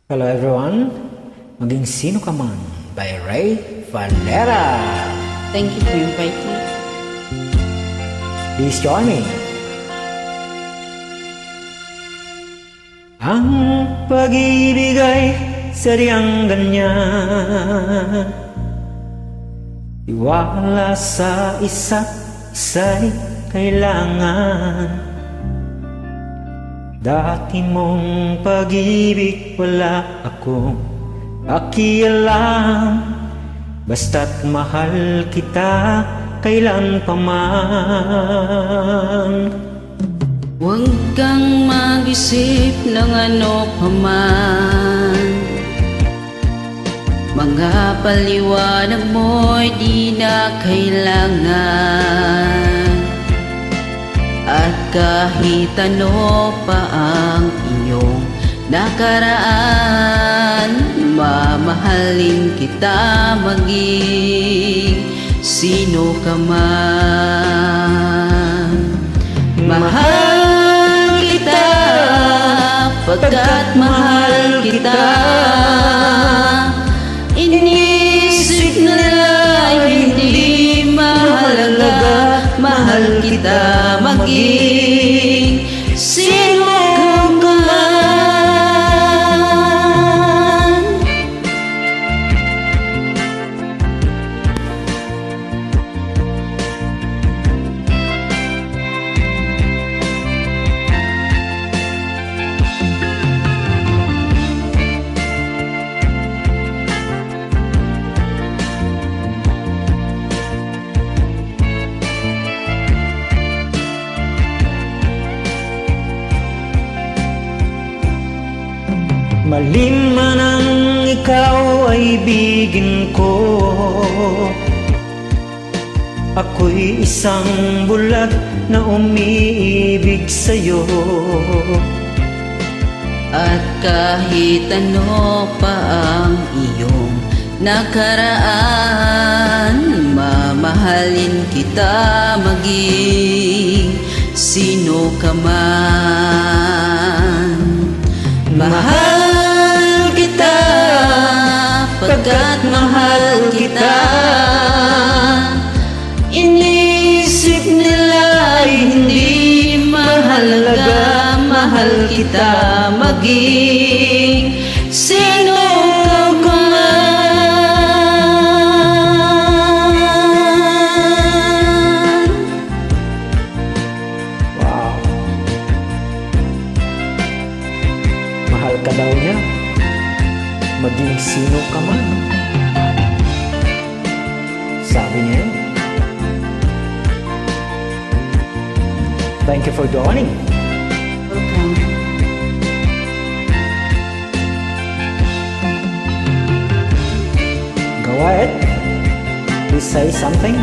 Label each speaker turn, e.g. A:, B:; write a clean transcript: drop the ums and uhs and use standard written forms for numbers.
A: Hello everyone, Maging Sino Ka Man by Ray Valera.
B: Thank you for inviting.
A: Please join me. Ang pag-ibig ay sadyang ganyan, tiwala sa isa't isa'y kailangan. Dati mong pag-ibig wala akong pakialam, basta't mahal kita kailan pa man.
B: Huwag kang mag-isip ng ano pa man, mga paliwanag mo'y di na kailangan. At kahit ano pa ang iyong nakaraan, mamahalin kita maging sino ka man. Mahal kita pagkat mahal kita. Inisip nila hindi mahalaga, mahal kita maging sino ka man.
A: Malim man ang ikaw ay ibigin ko, ako'y isang bulag na umiibig sa'yo.
B: At kahit ano pa ang iyong nakaraan, mamahalin kita maging sino ka man. Mahal kita pagkat mahal kita. Inisip nila hindi mahalaga, mahal kita maging sino ka man.
A: Wow! Mahal ka daw niya, maging sino ka man. Sabi niya. Thank you for joining.
B: Welcome.
A: Go ahead. Please say something.